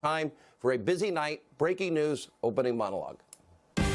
Time for a busy night, breaking news, opening monologue. All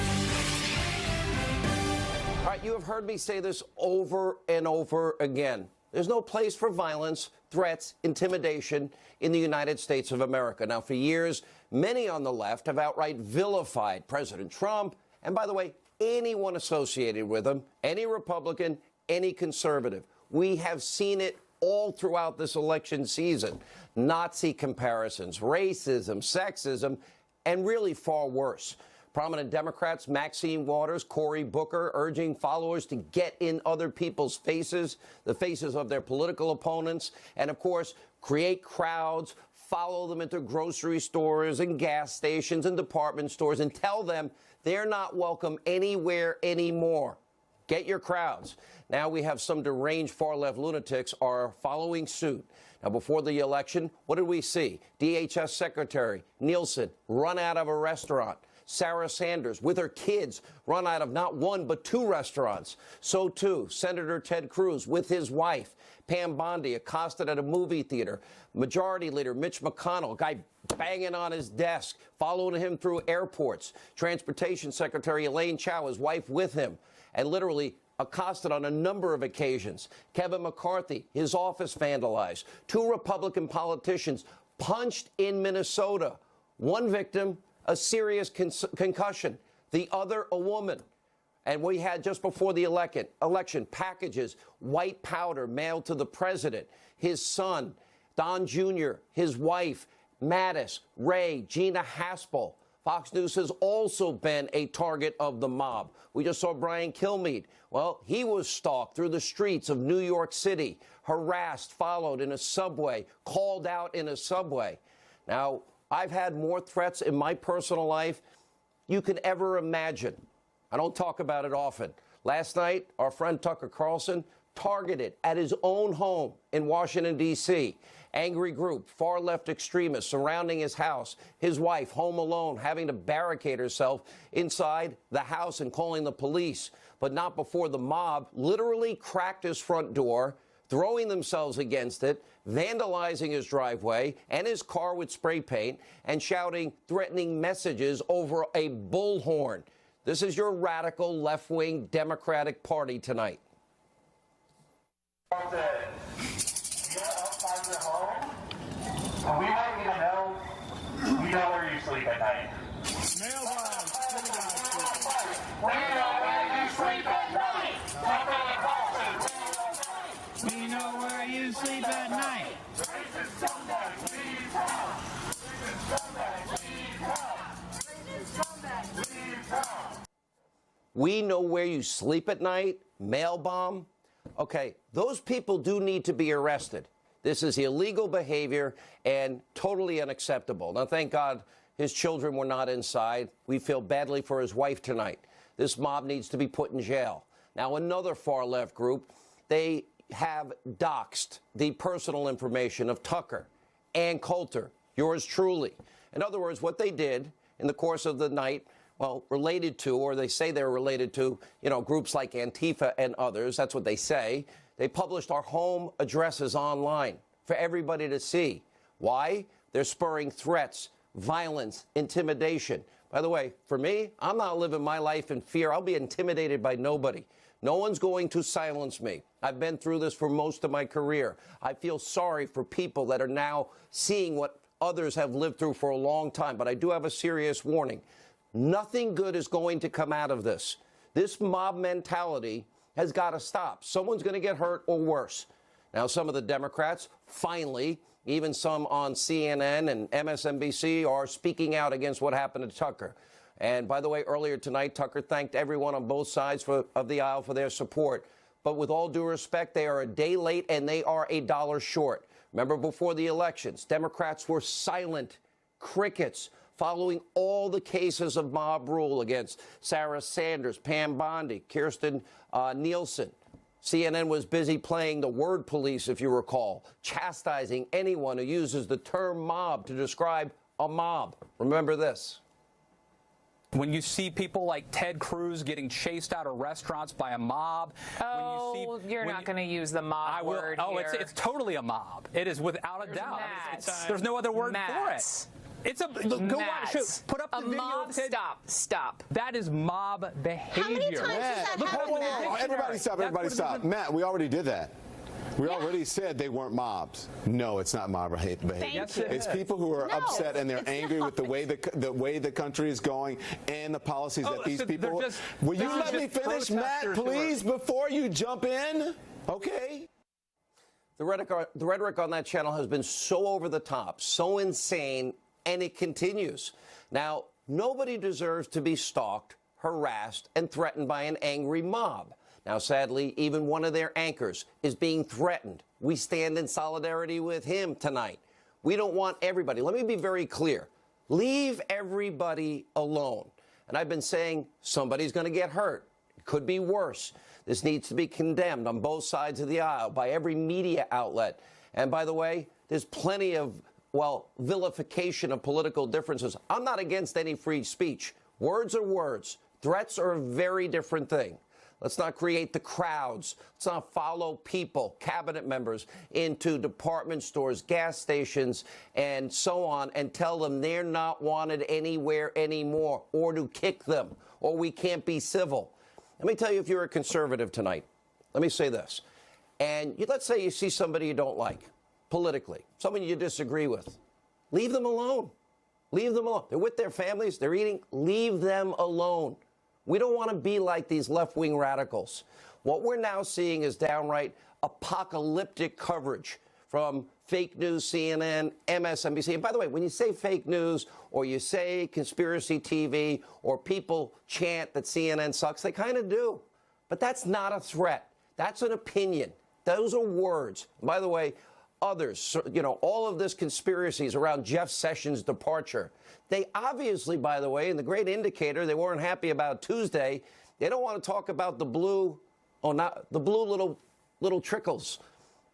right, you have heard me say this over and over again. There's no place for violence, threats, intimidation in the United States of America. Now, for years, many on the left have outright vilified President Trump, and by the way, anyone associated with him, any Republican, any conservative. We have seen it all throughout this election season. Nazi comparisons, racism, sexism, and really far worse. Prominent Democrats, Maxine Waters, Cory Booker, urging followers to get in other people's faces, the faces of their political opponents, and of course, create crowds, follow them into grocery stores and gas stations and department stores and tell them they're not welcome anywhere anymore. Get your crowds. Now we have some deranged far-left lunatics are following suit. Now, before the election, what did we see? DHS Secretary Nielsen run out of a restaurant. Sarah Sanders, with her kids, run out of not one but two restaurants. So, too, Senator Ted Cruz with his wife. Pam Bondi accosted at a movie theater. Majority Leader Mitch McConnell, guy banging on his desk, following him through airports. Transportation Secretary Elaine Chao, his wife, with him, and literally accosted on a number of occasions. Kevin McCarthy, his office vandalized. Two Republican politicians punched in Minnesota. One victim, a serious concussion. The other, a woman. And we had, just before the election, packages, white powder mailed to the president, his son, Don Jr., his wife, Mattis, Ray, Gina Haspel. Fox News has also been a target of the mob. We just saw Brian Kilmeade. Well, he was stalked through the streets of New York City, harassed, followed in a subway, called out in a subway. Now, I've had more threats in my personal life you could ever imagine. I don't talk about it often. Last night, our friend Tucker Carlson targeted at his own home in Washington, D.C. Angry group, far-left extremists surrounding his house, his wife home alone, having to barricade herself inside the house and calling the police, but not before the mob literally cracked his front door, throwing themselves against it, vandalizing his driveway and his car with spray paint, and shouting threatening messages over a bullhorn. This is your radical left-wing Democratic Party tonight. Outside your home, we want you to know we know where you sleep at night. We know where you sleep at night. We know where you sleep at night. We know where you sleep at night. Mail bomb. Okay, those people do need to be arrested. This is illegal behavior and totally unacceptable. Now, thank God his children were not inside. We feel badly for his wife tonight. This mob needs to be put in jail. Now, another far-left group, they have doxed the personal information of Tucker and Coulter, yours truly. In other words, what they did in the course of the night, well, related to, or they say they're related to, groups like Antifa and others. That's what they say. They published our home addresses online for everybody to see. Why? They're spurring threats, violence, intimidation. By the way, for me, I'm not living my life in fear. I'll be intimidated by nobody. No one's going to silence me. I've been through this for most of my career. I feel sorry for people that are now seeing what others have lived through for a long time. But I do have a serious warning. Nothing good is going to come out of this. This mob mentality has got to stop. Someone's going to get hurt or worse. Now, some of the Democrats, finally, even some on CNN and MSNBC, are speaking out against what happened to Tucker. And by the way, earlier tonight, Tucker thanked everyone on both sides of the aisle for their support. But with all due respect, they are a day late and they are $1 short. Remember, before the elections, Democrats were silent, crickets, following all the cases of mob rule against Sarah Sanders, Pam Bondi, Kirsten Nielsen. CNN was busy playing the word police, if you recall, chastising anyone who uses the term mob to describe a mob. Remember this. When you see people like Ted Cruz getting chased out of restaurants by a mob. You're not going to use the mob word here. It's totally a mob. It is without a doubt. There's no other word for it. It's a go watch. Put up the video. Mob. Stop. That is mob behavior. How many times has that happened? Everybody stop. Everybody stop. Matt, we already did that. We already said they weren't mobs. No, it's not mob behavior. Thank you. It's people who are upset and they're angry with the way the country is going and the policies that these people. Will you let me finish, Matt, please, before you jump in? Okay. The rhetoric on that channel has been so over the top, so insane, and it continues. Now, nobody deserves to be stalked, harassed, and threatened by an angry mob. Now, sadly, even one of their anchors is being threatened. We stand in solidarity with him tonight. We don't want everybody. Let me be very clear. Leave everybody alone. And I've been saying somebody's going to get hurt. It could be worse. This needs to be condemned on both sides of the aisle by every media outlet. And by the way, there's plenty of, well, vilification of political differences. I'm not against any free speech. Words are words. Threats are a very different thing. Let's not create the crowds. Let's not follow people, cabinet members, into department stores, gas stations, and so on, and tell them they're not wanted anywhere anymore, or to kick them, or we can't be civil. Let me tell you, if you're a conservative tonight, let me say this. And let's say you see somebody you don't like, politically, someone you disagree with. Leave them alone. Leave them alone. They're with their families. They're eating. Leave them alone. We don't want to be like these left-wing radicals. What we're now seeing is downright apocalyptic coverage from fake news, CNN, MSNBC. And by the way, when you say fake news or you say conspiracy TV or people chant that CNN sucks, they kind of do. But that's not a threat. That's an opinion. Those are words. By the way, others, all of this conspiracies around Jeff Sessions' departure. They obviously, by the way, and the great indicator they weren't happy about Tuesday, they don't want to talk about the blue, little trickles.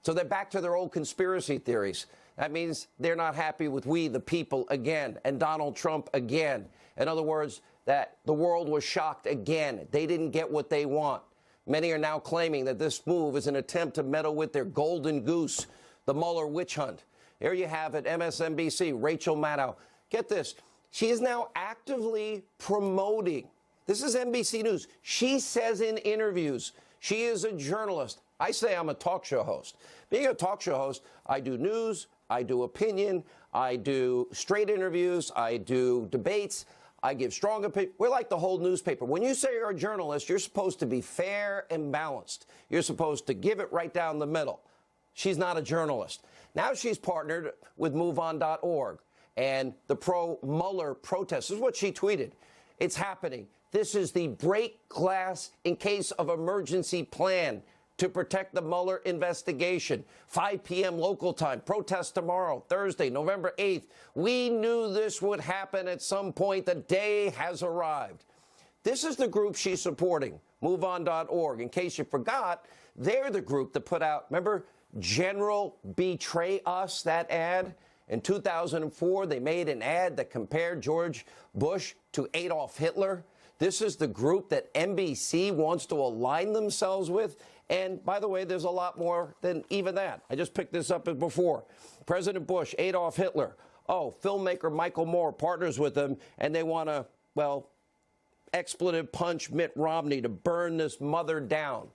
So they're back to their old conspiracy theories. That means they're not happy with we, the people, again, and Donald Trump again. In other words, that the world was shocked again. They didn't get what they want. Many are now claiming that this move is an attempt to meddle with their golden goose, the Mueller witch hunt. There you have it, MSNBC, Rachel Maddow. Get this. She is now actively promoting. This is NBC News. She says in interviews, she is a journalist. I say I'm a talk show host. Being a talk show host, I do news, I do opinion, I do straight interviews, I do debates, I give strong opinion. We're like the whole newspaper. When you say you're a journalist, you're supposed to be fair and balanced. You're supposed to give it right down the middle. She's not a journalist. Now she's partnered with MoveOn.org and the pro-Mueller protest. This is what she tweeted. It's happening. This is the break glass in case of emergency plan to protect the Mueller investigation. 5 p.m. local time. Protest tomorrow, Thursday, November 8th. We knew this would happen at some point. The day has arrived. This is the group she's supporting, MoveOn.org. In case you forgot, they're the group that put out, remember, General Betray Us, that ad? In 2004, they made an ad that compared George Bush to Adolf Hitler. This is the group that NBC wants to align themselves with. And by the way, there's a lot more than even that. I just picked this up before. President Bush, Adolf Hitler. Oh, filmmaker Michael Moore partners with them, and they want to, well, expletive punch Mitt Romney to burn this mother down.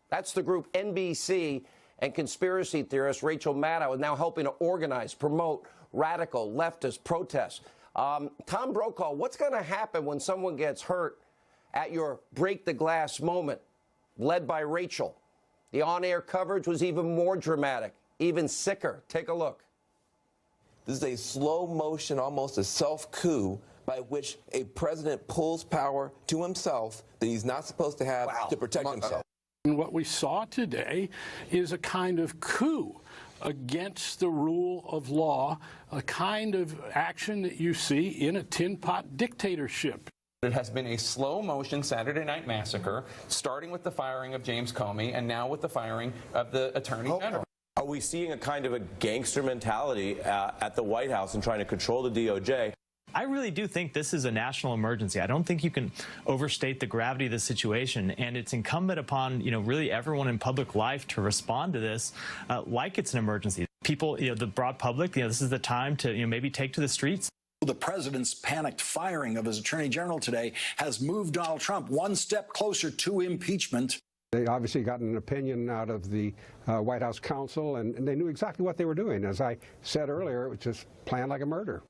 That's the group NBC. And conspiracy theorist Rachel Maddow is now helping to organize, promote radical leftist protests. Tom Brokaw, what's going to happen when someone gets hurt at your break the glass moment, led by Rachel? The on-air coverage was even more dramatic, even sicker. Take a look. This is a slow motion, almost a self-coup, by which a president pulls power to himself that he's not supposed to have to protect himself. And what we saw today is a kind of coup against the rule of law, a kind of action that you see in a tin pot dictatorship. It has been a slow-motion Saturday night massacre, starting with the firing of James Comey and now with the firing of the Attorney General. Are we seeing a kind of a gangster mentality at the White House and trying to control the DOJ? I really do think this is a national emergency. I don't think you can overstate the gravity of the situation, and it's incumbent upon, really everyone in public life to respond to this like it's an emergency. People, the broad public, this is the time to, maybe take to the streets. The president's panicked firing of his attorney general today has moved Donald Trump one step closer to impeachment. They obviously got an opinion out of the White House counsel, and they knew exactly what they were doing. As I said earlier, it was just planned like a murder.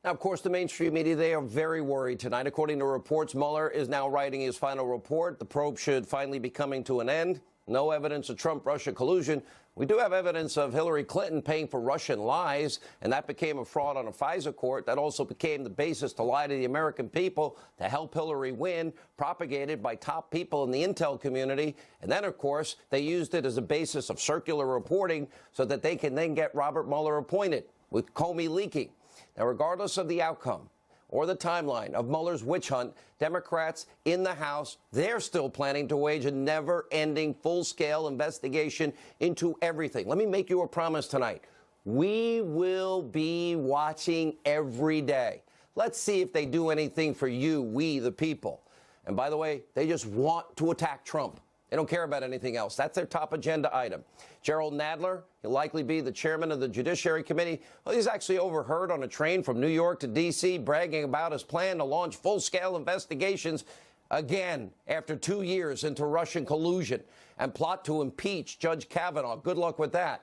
Now, of course, the mainstream media, they are very worried tonight. According to reports, Mueller is now writing his final report. The probe should finally be coming to an end. No evidence of Trump-Russia collusion. We do have evidence of Hillary Clinton paying for Russian lies, and that became a fraud on a FISA court. That also became the basis to lie to the American people to help Hillary win, propagated by top people in the intel community. And then, of course, they used it as a basis of circular reporting so that they can then get Robert Mueller appointed, with Comey leaking. Now, regardless of the outcome or the timeline of Mueller's witch hunt, Democrats in the House, they're still planning to wage a never-ending, full-scale investigation into everything. Let me make you a promise tonight. We will be watching every day. Let's see if they do anything for you, we the people. And by the way, they just want to attack Trump. They don't care about anything else. That's their top agenda item. Gerald Nadler, he'll likely be the chairman of the Judiciary Committee. Well, he's actually overheard on a train from New York to D.C. bragging about his plan to launch full-scale investigations again after 2 years into Russian collusion and plot to impeach Judge Kavanaugh. Good luck with that.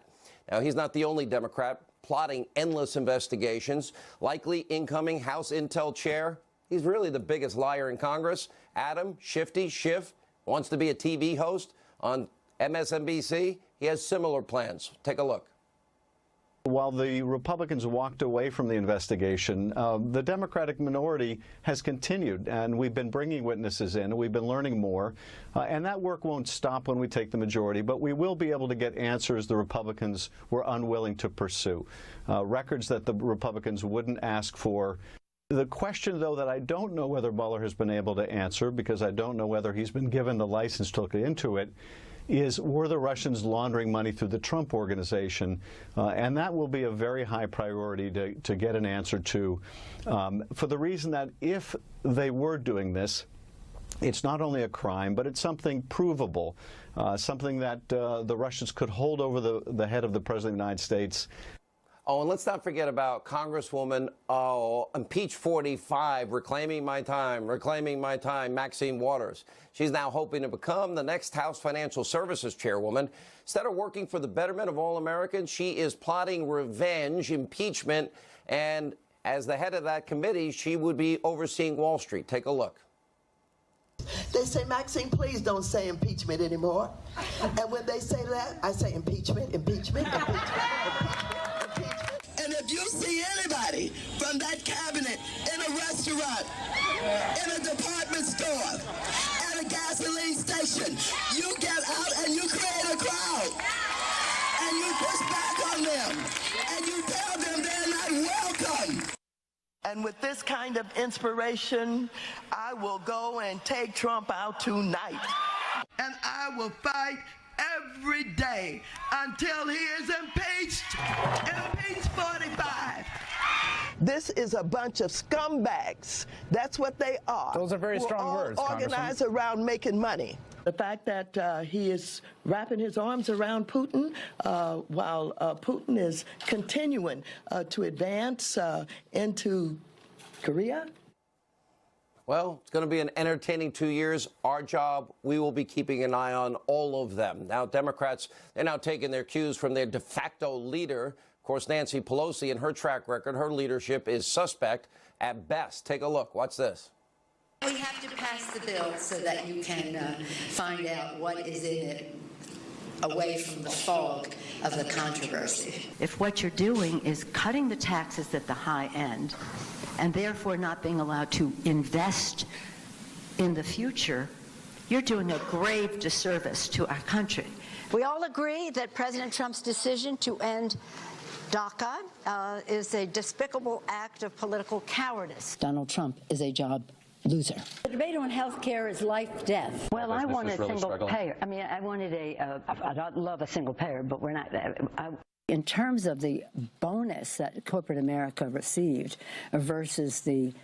Now, he's not the only Democrat plotting endless investigations. Likely incoming House Intel chair. He's really the biggest liar in Congress. Adam Shifty Schiff wants to be a TV host on MSNBC. He has similar plans. Take a look. While the Republicans walked away from the investigation, the Democratic minority has continued, and we've been bringing witnesses in, and we've been learning more, and that work won't stop when we take the majority, but we will be able to get answers the Republicans were unwilling to pursue, records that the Republicans wouldn't ask for. The question, though, that I don't know whether Mueller has been able to answer, because I don't know whether he's been given the license to look into it, is were the Russians laundering money through the Trump Organization? And that will be a very high priority to get an answer to, for the reason that if they were doing this, it's not only a crime, but it's something provable, something that the Russians could hold over the head of the President of the United States. Oh, and let's not forget about Congresswoman, Impeach 45, reclaiming my time, Maxine Waters. She's now hoping to become the next House Financial Services chairwoman. Instead of working for the betterment of all Americans, she is plotting revenge, impeachment, and as the head of that committee, she would be overseeing Wall Street. Take a look. They say, Maxine, please don't say impeachment anymore. And when they say that, I say impeachment, impeachment, impeachment, impeachment. And if you see anybody from that cabinet in a restaurant, in a department store, at a gasoline station, you get out and you create a crowd. And you push back on them. And you tell them they're not welcome. And with this kind of inspiration, I will go and take Trump out tonight. And I will fight every day until he is impeached. Impeached 45. This is a bunch of scumbags. That's what they are. Those are very strong words, organized around making money. The fact that he is wrapping his arms around Putin while Putin is continuing to advance into Korea. Well, it's going to be an entertaining 2 years. Our job, we will be keeping an eye on all of them. Now, Democrats, they're now taking their cues from their de facto leader. Of course, Nancy Pelosi, and her track record, her leadership is suspect at best. Take a look. Watch this. We have to pass the bill so that you can find out what is in it away from the fog of the controversy. If what you're doing is cutting the taxes at the high end and therefore not being allowed to invest in the future, you're doing a grave disservice to our country. We all agree that President Trump's decision to end DACA is a despicable act of political cowardice. Donald Trump is a job loser. The debate on health care is life, death. Well, I want a single payer. I mean, I wanted I'd love a single payer, but we're not. In terms of the bonus that corporate America received versus the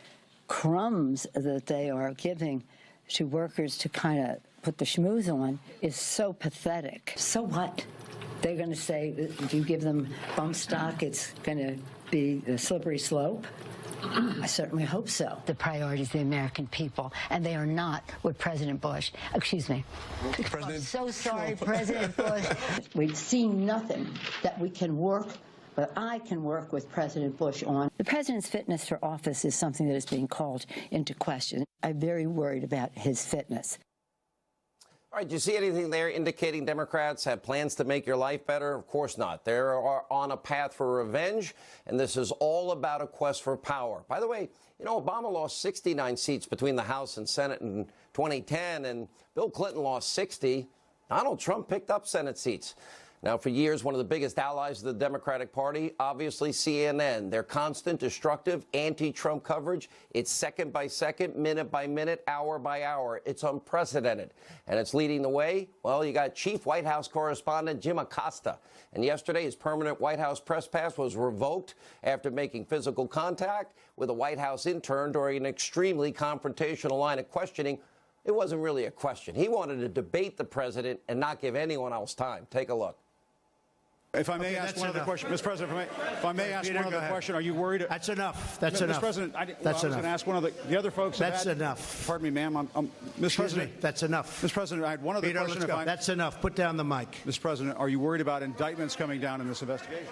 crumbs that they are giving to workers to kind of put the schmooze on is so pathetic. So what? They're going to say if you give them bump stock, it's going to be a slippery slope. I certainly hope so. The priorities of the American people, and they are not what President Bush, excuse me. I'm so sorry, President Bush. We've seen nothing that we can work, but I can work with President Bush on. The president's fitness for office is something that is being called into question. I'm very worried about his fitness. All right, do you see anything there indicating Democrats have plans to make your life better? Of course not. They're on a path for revenge, and this is all about a quest for power. By the way, you know, Obama lost 69 seats between the House and Senate in 2010, and Bill Clinton lost 60. Donald Trump picked up Senate seats. Now, for years, one of the biggest allies of the Democratic Party, obviously CNN. Their constant, destructive, anti-Trump coverage, it's second by second, minute by minute, hour by hour. It's unprecedented. And it's leading the way. Well, you got Chief White House Correspondent Jim Acosta. And yesterday, his permanent White House press pass was revoked after making physical contact with a White House intern during an extremely confrontational line of questioning. It wasn't really a question. He wanted to debate the president and not give anyone else time. Take a look. If I may ask one other question, Mr. President, if I may ask one other question, are you worried? That's enough. That's enough. Mr. President, I was enough. going to ask one of the other folks. That's enough. Pardon me, ma'am. Mr. President, that's enough. Mr. President, I had one other question. Let's go. That's enough. Put down the mic. Mr. President, are you worried about indictments coming down in this investigation?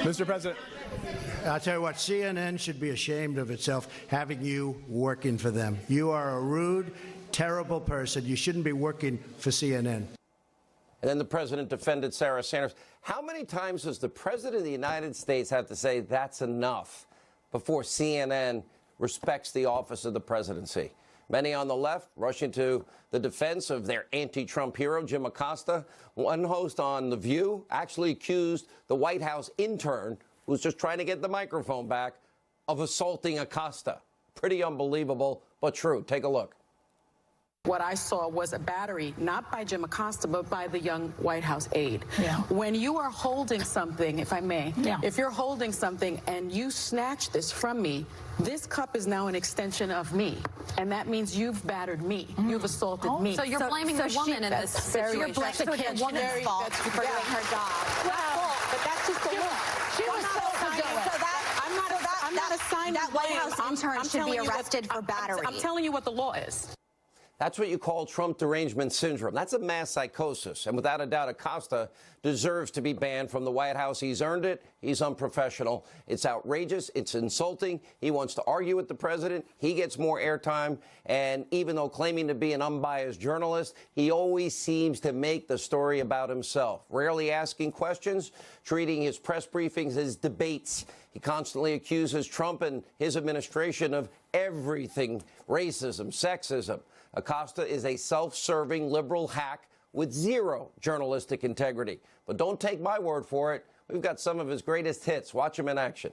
Mr. President. I'll tell you what, CNN should be ashamed of itself having you working for them. You are a rude, terrible person. You shouldn't be working for CNN. And then the president defended Sarah Sanders. How many times does the president of the United States have to say that's enough before CNN respects the office of the presidency? Many on the left rushing to the defense of their anti-Trump hero, Jim Acosta. One host on The View actually accused the White House intern, who's just trying to get the microphone back, of assaulting Acosta. Pretty unbelievable, but true. Take a look. What I saw was a battery, not by Jim Acosta, but by the young White House aide. Yeah. When you are holding something, if I may, if you're holding something and you snatch this from me, this cup is now an extension of me, and that means you've battered me. You've assaulted me. So you're blaming the woman in this situation. You're blaming the woman's fault for doing her job. Well, but that's just the law. She was told to do it. So I'm not assigning that White House intern should be arrested for battery. I'm telling you what the law is. That's what you call Trump derangement syndrome. That's a mass psychosis. And without a doubt, Acosta deserves to be banned from the White House. He's earned it. He's unprofessional. It's outrageous. It's insulting. He wants to argue with the president. He gets more airtime. And even though claiming to be an unbiased journalist, he always seems to make the story about himself, rarely asking questions, treating his press briefings as debates. He constantly accuses Trump and his administration of everything: racism, sexism. Acosta is a self-serving liberal hack with zero journalistic integrity. But don't take my word for it. We've got some of his greatest hits. Watch him in action.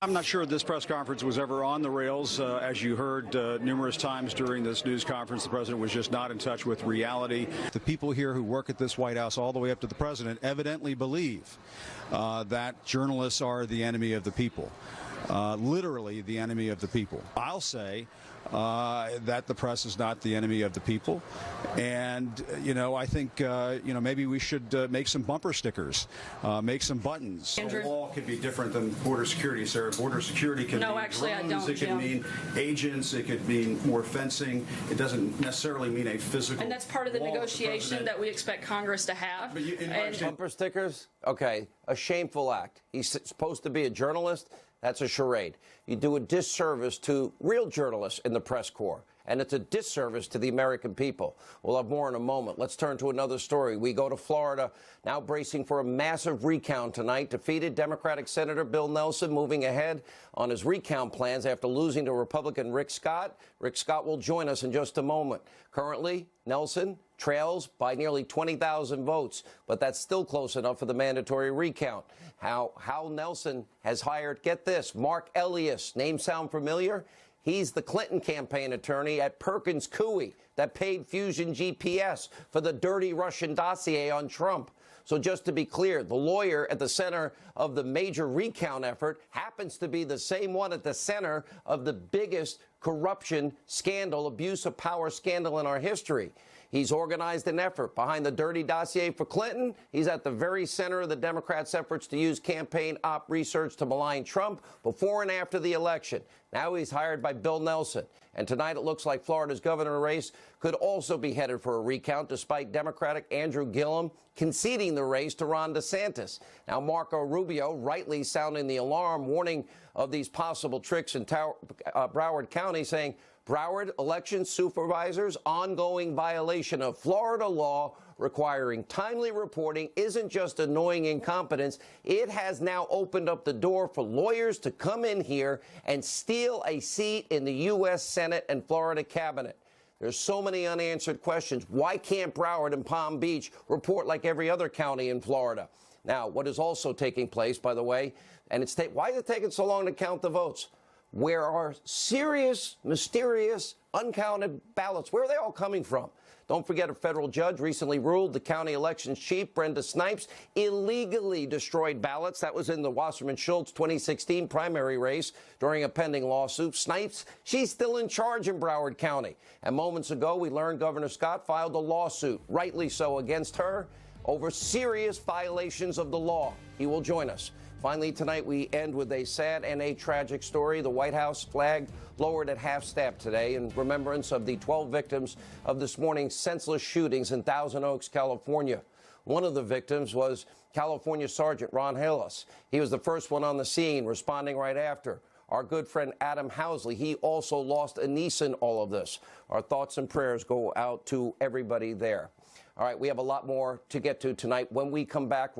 I'm not sure this press conference was ever on the rails. As you heard numerous times during this news conference, the president was just not in touch with reality. The people here who work at this White House all the way up to the president evidently believe that journalists are the enemy of the people, literally the enemy of the people. I'll say that the press is not the enemy of the people. And, I think, maybe we should make some bumper stickers, make some buttons. The law could be different than border security, Sarah. Border security can mean drones, it can mean agents, it could mean more fencing. It doesn't necessarily mean a physical. And that's part of the negotiation that we expect Congress to have. Bumper stickers? Okay, a shameful act. He's supposed to be a journalist. That's a charade. You do a disservice to real journalists in the press corps, and it's a disservice to the American people. We'll have more in a moment. Let's turn to another story. We go to Florida, now bracing for a massive recount tonight. Defeated Democratic Senator Bill Nelson moving ahead on his recount plans after losing to Republican Rick Scott. Rick Scott will join us in just a moment. Currently, Nelson trails by nearly 20,000 votes, but that's still close enough for the mandatory recount. How Nelson has hired, get this, Mark Elias. Name sound familiar? He's the Clinton campaign attorney at Perkins Coie that paid Fusion GPS for the dirty Russian dossier on Trump. So just to be clear, the lawyer at the center of the major recount effort happens to be the same one at the center of the biggest corruption scandal, abuse of power scandal in our history. He's organized an effort behind the dirty dossier for Clinton. He's at the very center of the Democrats' efforts to use campaign op research to malign Trump before and after the election. Now he's hired by Bill Nelson. And tonight it looks like Florida's governor race could also be headed for a recount, despite Democratic Andrew Gillum conceding the race to Ron DeSantis. Now Marco Rubio rightly sounding the alarm, warning of these possible tricks in Broward County, saying Broward election supervisors' ongoing violation of Florida law requiring timely reporting isn't just annoying incompetence. It has now opened up the door for lawyers to come in here and steal a seat in the U.S. Senate and Florida cabinet. There's so many unanswered questions. Why can't Broward and Palm Beach report like every other county in Florida? Now, what is also taking place, by the way, and why is it taking so long to count the votes? Where are serious, mysterious, uncounted ballots? Where are they all coming from? Don't forget, a federal judge recently ruled the county elections chief, Brenda Snipes, illegally destroyed ballots. That was in the Wasserman Schultz 2016 primary race during a pending lawsuit. Snipes, she's still in charge in Broward County. And moments ago, we learned Governor Scott filed a lawsuit, rightly so, against her over serious violations of the law. He will join us. Finally, tonight we end with a sad and a tragic story. The White House flag lowered at half-staff today in remembrance of the 12 victims of this morning's senseless shootings in Thousand Oaks, California. One of the victims was California Sergeant Ron Hillis. He was the first one on the scene, responding right after. Our good friend Adam Housley, he also lost a niece in all of this. Our thoughts and prayers go out to everybody there. All right, we have a lot more to get to tonight when we come back.